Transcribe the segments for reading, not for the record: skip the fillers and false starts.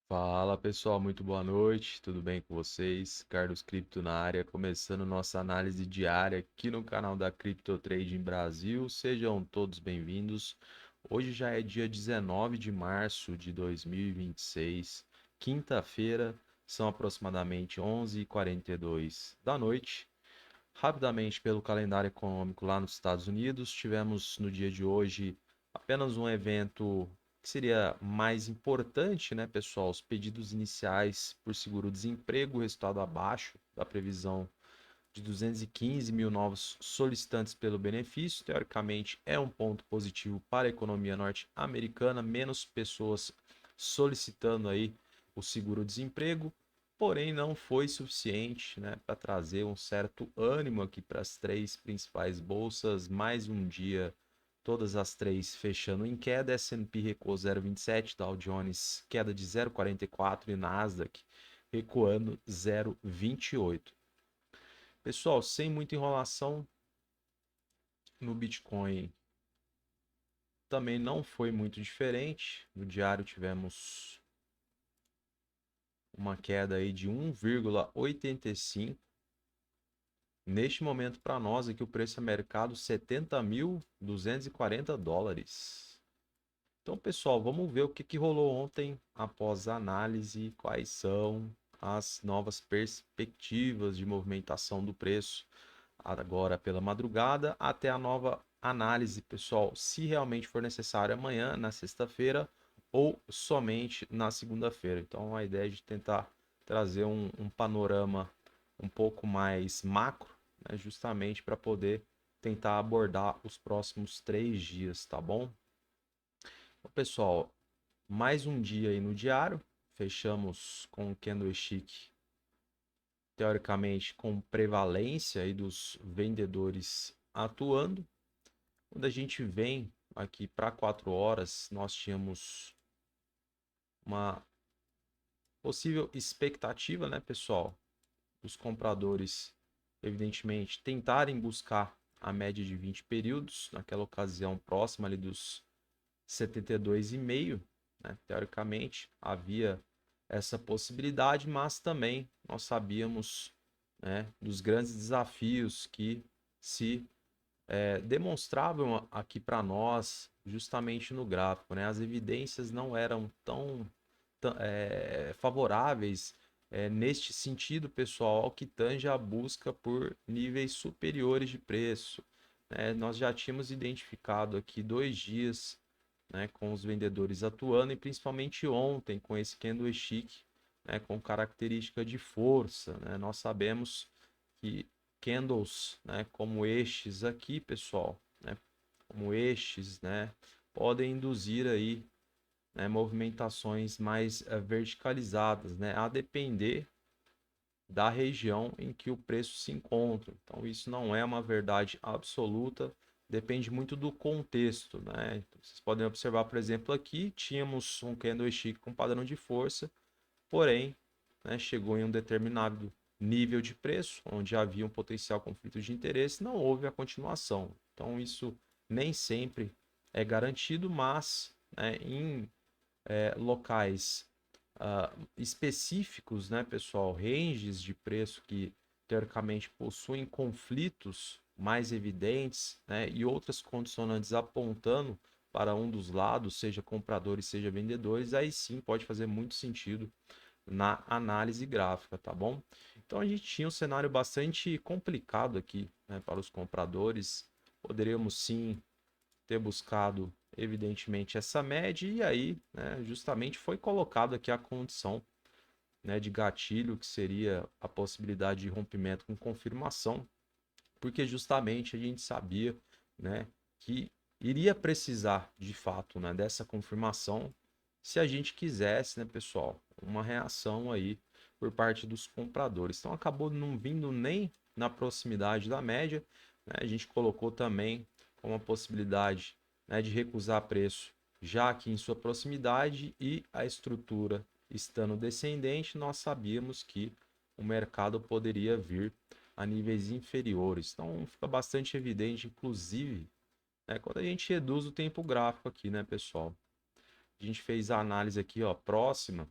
Fala pessoal, muito boa noite, tudo bem com vocês? Carlos Cripto na área, começando nossa análise diária aqui no canal da Crypto Trading Brasil. Sejam todos bem-vindos. Hoje já é dia 19 de março de 2026, quinta-feira, são aproximadamente 11h42 da noite. Rapidamente, pelo calendário econômico lá nos Estados Unidos, tivemos no dia de hoje apenas um evento que seria mais importante, né, pessoal? Os pedidos iniciais por seguro-desemprego, resultado abaixo da previsão de 215 mil novos solicitantes pelo benefício. Teoricamente, é um ponto positivo para a economia norte-americana, menos pessoas solicitando aí o seguro-desemprego. Porém, não foi suficiente, né, para trazer um certo ânimo aqui para as três principais bolsas. Mais um dia, todas as três fechando em queda. S&P recuou 0,27, Dow Jones queda de 0,44 e Nasdaq recuando 0,28. Pessoal, sem muita enrolação no Bitcoin, também não foi muito diferente. No diário tivemos uma queda aí de 1,85. Neste momento, para nós, aqui o preço é mercado 70.240 dólares. Então, pessoal, vamos ver o que rolou ontem após a análise, quais são as novas perspectivas de movimentação do preço agora pela madrugada até a nova análise, pessoal, se realmente for necessário amanhã, na sexta-feira ou somente na segunda-feira. Então, a ideia é de tentar trazer um panorama um pouco mais macro, né, justamente para poder tentar abordar os próximos 3 dias, tá bom? Então, pessoal, mais um dia aí no diário. Fechamos com o candlestick teoricamente com prevalência aí dos vendedores atuando. Quando a gente vem aqui para 4 horas, nós tínhamos uma possível expectativa, né, pessoal, dos compradores, evidentemente, tentarem buscar a média de 20 períodos, naquela ocasião próxima ali dos 72,5, né? Teoricamente, havia essa possibilidade, mas também nós sabíamos, né, dos grandes desafios que se demonstravam aqui para nós, justamente no gráfico, né? As evidências não eram tão favoráveis neste sentido, pessoal, ao que tange a busca por níveis superiores de preço, né? Nós já tínhamos identificado aqui 2 dias, né, com os vendedores atuando e principalmente ontem com esse candlestick, né, com característica de força, né? Nós sabemos que candles, né, como estes aqui, pessoal, né, como estes, né, podem induzir aí, né, movimentações mais verticalizadas, né, a depender da região em que o preço se encontra. Então, isso não é uma verdade absoluta, depende muito do contexto, né? Então, vocês podem observar, por exemplo, aqui tínhamos um candlestick com padrão de força, porém, né, chegou em um determinado nível de preço, onde havia um potencial conflito de interesse, não houve a continuação. Então, isso nem sempre é garantido, mas, né, em locais específicos, né, pessoal, ranges de preço que teoricamente possuem conflitos mais evidentes, né, e outras condicionantes apontando para um dos lados, seja compradores, seja vendedores, aí sim pode fazer muito sentido na análise gráfica, tá bom? Então a gente tinha um cenário bastante complicado aqui, né, para os compradores. Poderíamos sim ter buscado, evidentemente, essa média, e aí, né, justamente foi colocado aqui a condição, né, de gatilho, que seria a possibilidade de rompimento com confirmação, porque justamente a gente sabia, né, que iria precisar, de fato, né, dessa confirmação se a gente quisesse, né, pessoal, uma reação aí por parte dos compradores. Então acabou não vindo nem na proximidade da média, né? A gente colocou também como a possibilidade, né, de recusar preço, já que em sua proximidade e a estrutura estando descendente, nós sabíamos que o mercado poderia vir a níveis inferiores. Então fica bastante evidente, inclusive, né, quando a gente reduz o tempo gráfico aqui, né, pessoal? A gente fez a análise aqui, ó, próxima.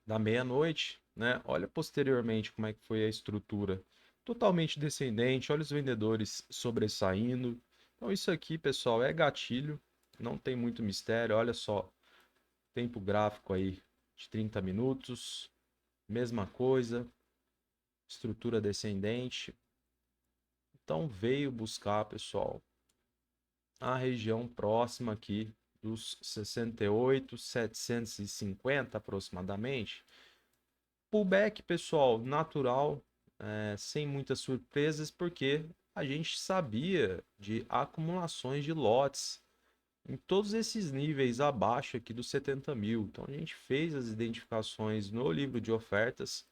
da meia-noite, né? Olha posteriormente como é que foi a estrutura. Totalmente descendente, olha os vendedores sobressaindo. Então isso aqui, pessoal, é gatilho, não tem muito mistério. Olha só, tempo gráfico aí de 30 minutos, mesma coisa, estrutura descendente. Então veio buscar, pessoal, a região próxima aqui dos 68.750 aproximadamente. Pullback, pessoal, natural, sem muitas surpresas, porque a gente sabia de acumulações de lotes em todos esses níveis abaixo aqui dos 70 mil. Então a gente fez as identificações no livro de ofertas.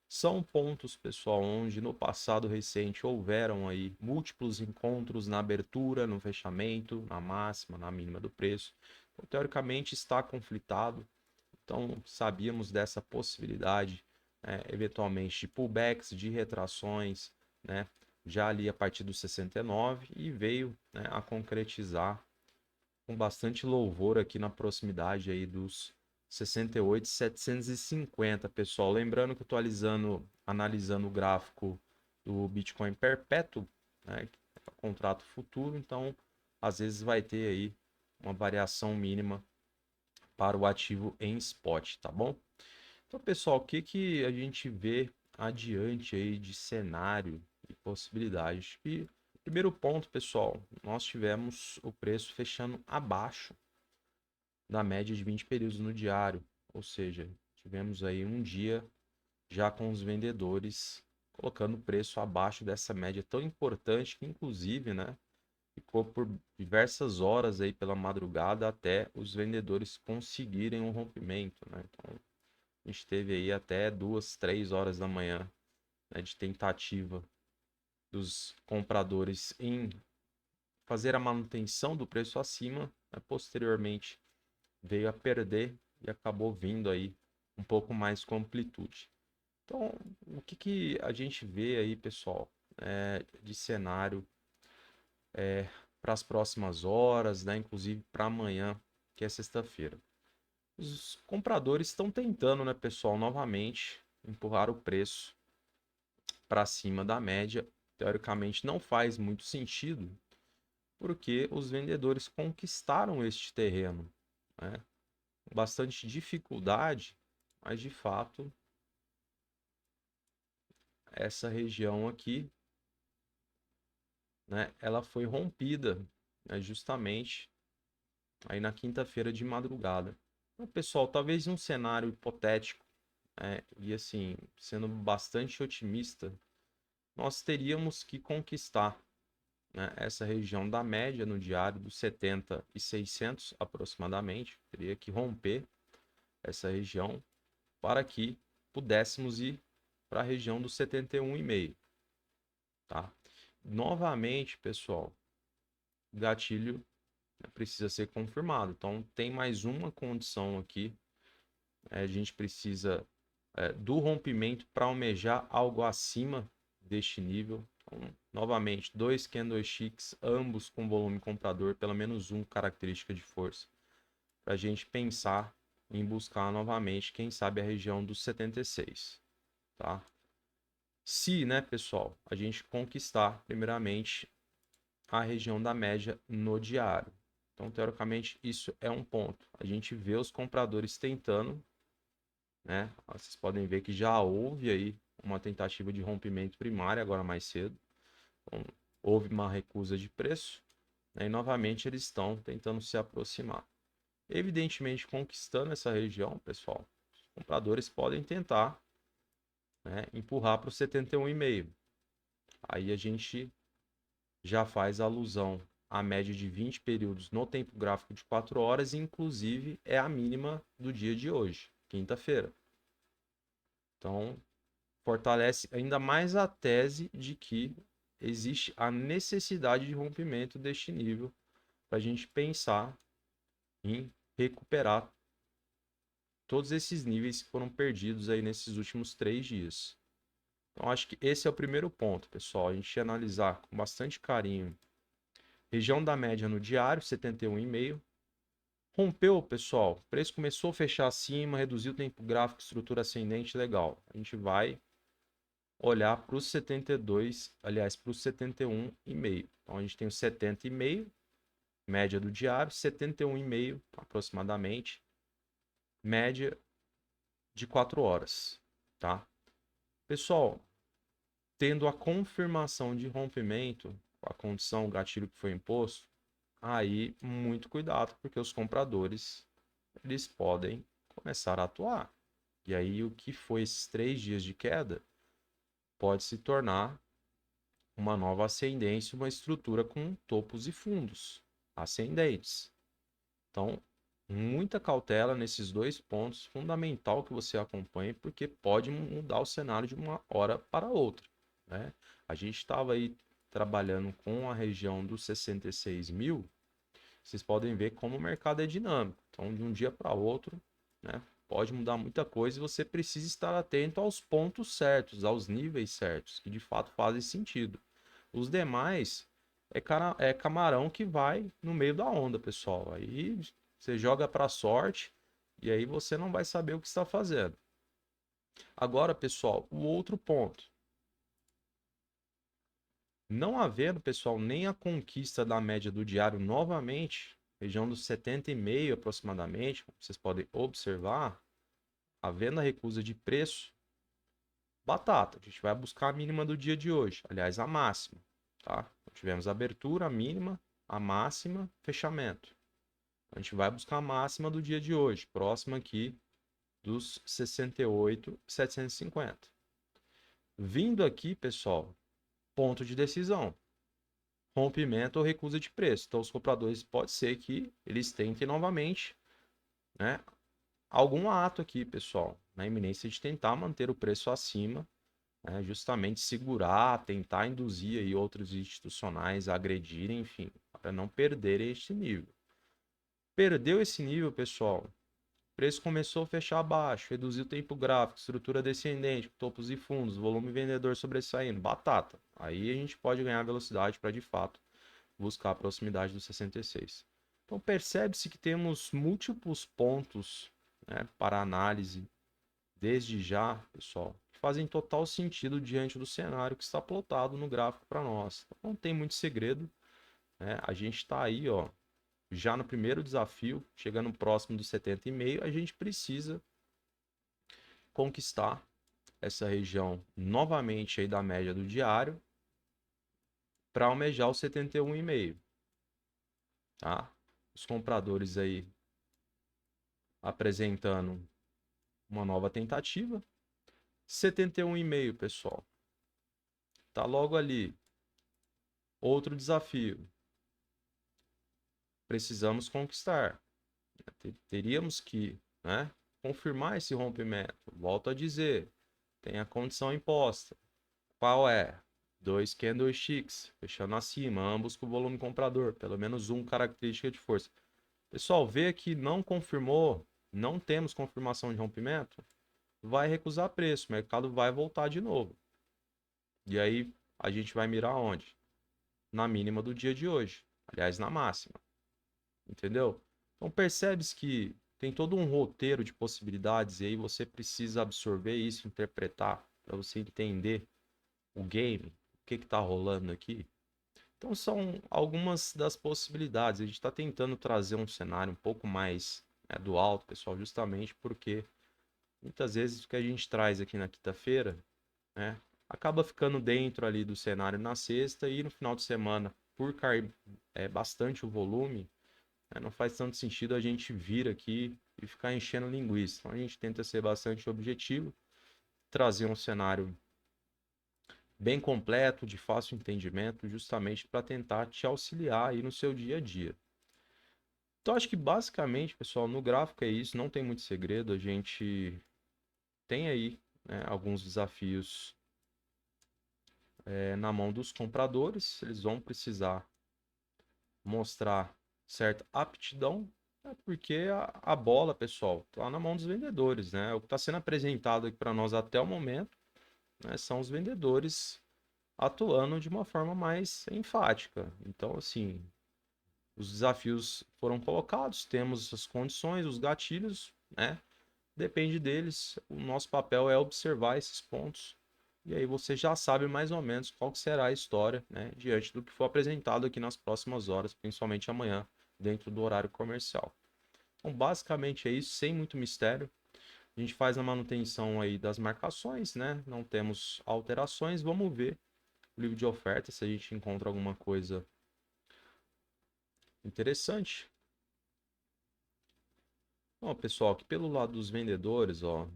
São pontos, pessoal, onde no passado recente houveram aí múltiplos encontros na abertura, no fechamento, na máxima, na mínima do preço. Então, teoricamente está conflitado. Então sabíamos dessa possibilidade, eventualmente de pullbacks, de retrações, né? Já ali a partir dos 69 e veio, né, a concretizar com bastante louvor aqui na proximidade aí dos 68.750, pessoal. Lembrando que eu estou analisando o gráfico do Bitcoin perpétuo, né, que é contrato futuro, então às vezes vai ter aí uma variação mínima para o ativo em spot, tá bom? Então, pessoal, o que que a gente vê adiante aí de cenário e possibilidades? E primeiro ponto, pessoal, nós tivemos o preço fechando abaixo da média de 20 períodos no diário, ou seja, tivemos aí um dia já com os vendedores colocando o preço abaixo dessa média tão importante que inclusive, né, ficou por diversas horas aí pela madrugada até os vendedores conseguirem um rompimento, né? Então, a gente teve aí até 2, 3 horas da manhã, né, de tentativa dos compradores em fazer a manutenção do preço acima, né, posteriormente veio a perder e acabou vindo aí um pouco mais com amplitude. Então, o que que a gente vê aí, pessoal, de cenário para as próximas horas, né, inclusive para amanhã, que é sexta-feira? Os compradores estão tentando, né, pessoal, novamente empurrar o preço para cima da média. Teoricamente não faz muito sentido, porque os vendedores conquistaram este terreno, né? Com bastante dificuldade, mas de fato essa região aqui, né, ela foi rompida, né, justamente aí na quinta-feira de madrugada. Então, pessoal, talvez um cenário hipotético, e assim, sendo bastante otimista, nós teríamos que conquistar, né, essa região da média no diário dos 70 e 600 aproximadamente, teria que romper essa região para que pudéssemos ir para a região dos 71,5, tá? Novamente, pessoal, o gatilho, né, precisa ser confirmado. Então, tem mais uma condição aqui. A gente precisa do rompimento para almejar algo acima deste nível. Então, novamente, dois candlesticks, ambos com volume comprador, pelo menos um característica de força, para a gente pensar em buscar novamente, quem sabe, a região dos 76, tá? Se, né, pessoal, a gente conquistar, primeiramente, a região da média no diário. Então, teoricamente, isso é um ponto. A gente vê os compradores tentando, né? Vocês podem ver que já houve aí uma tentativa de rompimento primário agora mais cedo. Então, houve uma recusa de preço, né? E novamente eles estão tentando se aproximar. Evidentemente, conquistando essa região, pessoal, os compradores podem tentar, né, empurrar para o 71,5. Aí a gente já faz alusão à média de 20 períodos no tempo gráfico de 4 horas, e inclusive é a mínima do dia de hoje, quinta-feira. Então, fortalece ainda mais a tese de que existe a necessidade de rompimento deste nível para a gente pensar em recuperar todos esses níveis que foram perdidos aí nesses últimos 3 dias. Então, acho que esse é o primeiro ponto, pessoal. A gente analisar com bastante carinho região da média no diário, 71,5, Rompeu, pessoal, o preço começou a fechar acima, reduziu o tempo gráfico, estrutura ascendente, legal. A gente vai olhar para os 72, aliás, para os 71,5. Então a gente tem o 70,5, média do diário, 71,5 aproximadamente, média de 4 horas, tá? Pessoal, tendo a confirmação de rompimento, a condição, o gatilho que foi imposto, aí muito cuidado, porque os compradores eles podem começar a atuar. E aí o que foi esses 3 dias de queda pode se tornar uma nova ascendência, uma estrutura com topos e fundos ascendentes. Então, muita cautela nesses 2 pontos, fundamental que você acompanhe, porque pode mudar o cenário de uma hora para outra, né? A gente estava aí trabalhando com a região dos 66 mil, vocês podem ver como o mercado é dinâmico. Então, de um dia para outro, né, pode mudar muita coisa e você precisa estar atento aos pontos certos, aos níveis certos, que de fato fazem sentido. Os demais é camarão que vai no meio da onda, pessoal. Aí você joga para sorte e aí você não vai saber o que está fazendo. Agora, pessoal, o outro ponto. Não havendo, pessoal, nem a conquista da média do diário novamente, região dos 70,5 aproximadamente, como vocês podem observar, havendo a recusa de preço, batata. A gente vai buscar a mínima do dia de hoje, aliás, a máxima, tá? Então, tivemos a abertura, a mínima, a máxima, fechamento. A gente vai buscar a máxima do dia de hoje, próxima aqui dos 68,750. Vindo aqui, pessoal, ponto de decisão. Rompimento ou recusa de preço. Então, os compradores pode ser que eles tentem novamente, né, algum ato aqui, pessoal, na iminência de tentar manter o preço acima, né, justamente segurar, tentar induzir aí outros institucionais a agredirem, enfim, para não perderem este nível. Perdeu esse nível, pessoal, o preço começou a fechar abaixo, reduziu o tempo gráfico, estrutura descendente, topos e fundos, volume vendedor sobressaindo, batata. Aí a gente pode ganhar velocidade para de fato buscar a proximidade dos 66. Então percebe-se que temos múltiplos pontos, né, para análise desde já, pessoal, que fazem total sentido diante do cenário que está plotado no gráfico para nós. Então, não tem muito segredo, né? A gente está aí, ó, já no primeiro desafio, chegando próximo dos 70,5, a gente precisa conquistar essa região novamente aí da média do diário para almejar os 71,5, tá? Os compradores aí apresentando uma nova tentativa. 71,5, pessoal. Tá logo ali. Outro desafio. Precisamos conquistar. Teríamos que, né, confirmar esse rompimento. Volto a dizer, tem a condição imposta. Qual é? 2 candlesticks, fechando acima, ambos com volume comprador, pelo menos um característica de força. Pessoal, vê que não confirmou, não temos confirmação de rompimento, vai recusar preço, o mercado vai voltar de novo. E aí a gente vai mirar onde? Na mínima do dia de hoje, aliás, na máxima. Entendeu? Então percebes que tem todo um roteiro de possibilidades e aí você precisa absorver isso, interpretar para você entender o game, o que está rolando aqui. Então são algumas das possibilidades. A gente está tentando trazer um cenário um pouco mais, né, do alto, pessoal, justamente porque muitas vezes o que a gente traz aqui na quinta-feira, né, acaba ficando dentro ali do cenário na sexta e no final de semana, por cair bastante o volume, né, não faz tanto sentido a gente vir aqui e ficar enchendo linguiça. Então a gente tenta ser bastante objetivo, trazer um cenário bem completo, de fácil entendimento, justamente para tentar te auxiliar aí no seu dia a dia. Então acho que basicamente, pessoal, no gráfico é isso, não tem muito segredo, a gente tem aí, né, alguns desafios na mão dos compradores, eles vão precisar mostrar certa aptidão, né, porque a bola, pessoal, está na mão dos vendedores, né? O que está sendo apresentado aqui para nós até o momento, né, são os vendedores atuando de uma forma mais enfática. Então, assim, Os desafios foram colocados, temos as condições, os gatilhos, né? Depende deles. O nosso papel é observar esses pontos. E aí você já sabe mais ou menos qual será a história, né, diante do que for apresentado aqui nas próximas horas, principalmente amanhã, dentro do horário comercial. Então, basicamente é isso, sem muito mistério. A gente faz a manutenção aí das marcações, né? Não temos alterações. Vamos ver o livro de oferta se a gente encontra alguma coisa interessante. Bom, pessoal, aqui pelo lado dos vendedores, ó,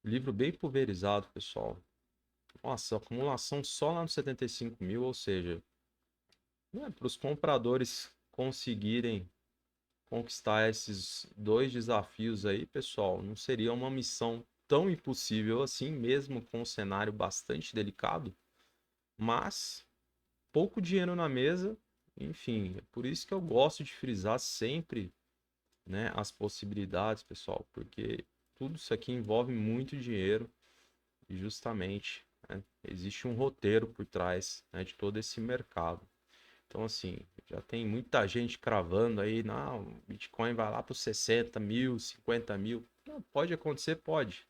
livro bem pulverizado, pessoal. Nossa, acumulação só lá nos 75 mil, ou seja, né, para os compradores conseguirem conquistar esses dois desafios aí, pessoal, não seria uma missão tão impossível assim, mesmo com um cenário bastante delicado, mas pouco dinheiro na mesa, enfim, é por isso que eu gosto de frisar sempre, né, as possibilidades, pessoal, porque tudo isso aqui envolve muito dinheiro e justamente, né, existe um roteiro por trás, né, de todo esse mercado. Então, assim, já tem muita gente cravando aí, não, o Bitcoin vai lá para os 60 mil, 50 mil. Não, pode acontecer, pode.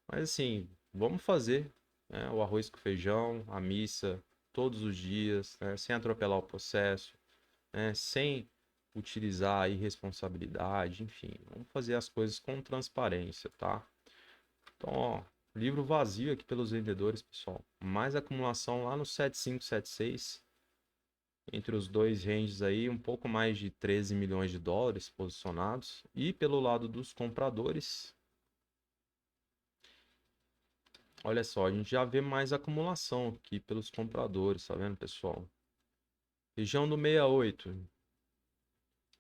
Mas, assim, vamos fazer, né, o arroz com feijão, a missa, todos os dias, né, sem atropelar o processo, né, sem utilizar a irresponsabilidade, enfim, vamos fazer as coisas com transparência, tá? Então, ó, livro vazio aqui pelos vendedores, pessoal. Mais acumulação lá no 7576 entre os dois ranges aí, um pouco mais de 13 milhões de dólares posicionados. E pelo lado dos compradores, olha só, a gente já vê mais acumulação aqui pelos compradores, tá vendo, pessoal? Região do 68,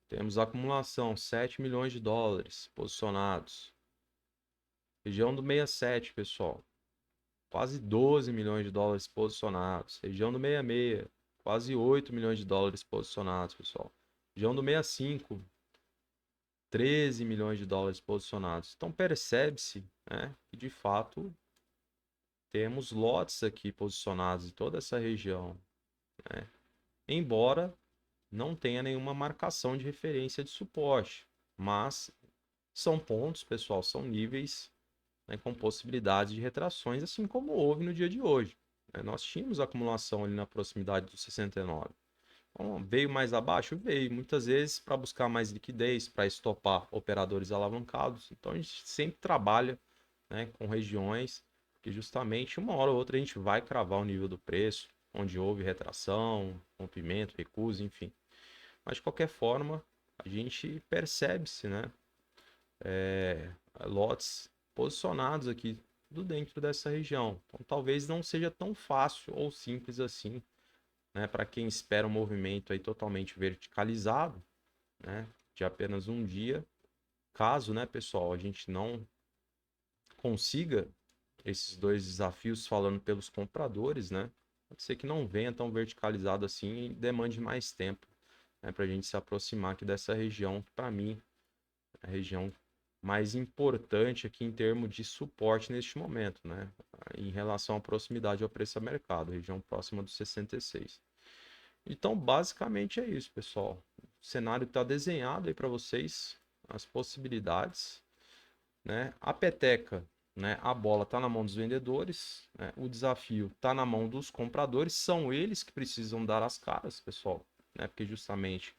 temos acumulação, 7 milhões de dólares posicionados. Região do 67, pessoal, quase 12 milhões de dólares posicionados. Região do 66, quase 8 milhões de dólares posicionados, pessoal. Região do 65, 13 milhões de dólares posicionados. Então percebe-se, né, que de fato temos lotes aqui posicionados em toda essa região, né? Embora não tenha nenhuma marcação de referência de suporte, mas são pontos, pessoal, são níveis, né, com possibilidades de retrações, assim como houve no dia de hoje, né? Nós tínhamos acumulação ali na proximidade dos 69. Então, veio mais abaixo? Veio. Muitas vezes para buscar mais liquidez, para estopar operadores alavancados. Então, a gente sempre trabalha, né, com regiões que justamente uma hora ou outra a gente vai cravar o nível do preço, onde houve retração, rompimento, recusa, enfim. Mas, de qualquer forma, a gente percebe-se, né, lotes posicionados aqui do dentro dessa região. Então, talvez não seja tão fácil ou simples assim, né, para quem espera um movimento aí totalmente verticalizado, né, de apenas um dia. Caso, né, pessoal, a gente não consiga esses dois desafios falando pelos compradores, né, pode ser que não venha tão verticalizado assim e demande mais tempo, né, para a gente se aproximar aqui dessa região, que para mim é a região mais importante aqui em termos de suporte neste momento, né, em relação à proximidade ao preço a mercado, região próxima dos 66. Então, basicamente é isso, pessoal. O cenário está desenhado aí para vocês, as possibilidades, né? A peteca, né? A bola está na mão dos vendedores, né? O desafio está na mão dos compradores. São eles que precisam dar as caras, pessoal, né? Porque justamente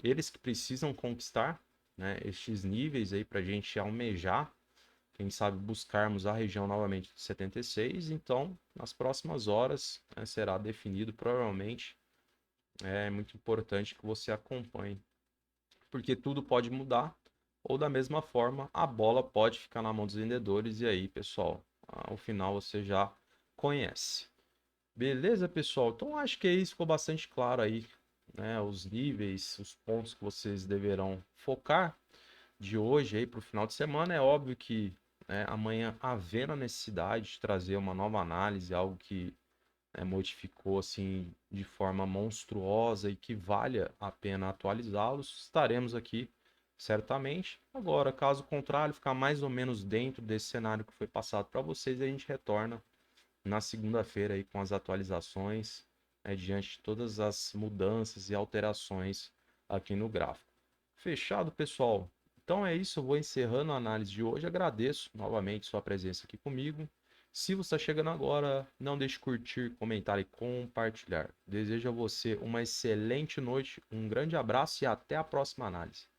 eles que precisam conquistar, né, estes níveis aí para a gente almejar, quem sabe buscarmos a região novamente de 76. Então, nas próximas horas, né, será definido provavelmente. É muito importante que você acompanhe, porque tudo pode mudar, ou da mesma forma, a bola pode ficar na mão dos vendedores, e aí, pessoal, ao final você já conhece. Beleza, pessoal? Então acho que isso ficou bastante claro aí, né? Os níveis, os pontos que vocês deverão focar de hoje aí para o final de semana. É óbvio que, né, amanhã, havendo a necessidade de trazer uma nova análise, algo que, né, modificou assim de forma monstruosa e que valha a pena atualizá-los, estaremos aqui certamente. Agora, caso contrário, ficar mais ou menos dentro desse cenário que foi passado para vocês, a gente retorna na segunda-feira aí com as atualizações, né, diante de todas as mudanças e alterações aqui no gráfico. Fechado, pessoal? Então é isso, eu vou encerrando a análise de hoje. Agradeço novamente sua presença aqui comigo. Se você está chegando agora, não deixe de curtir, comentar e compartilhar. Desejo a você uma excelente noite, um grande abraço e até a próxima análise.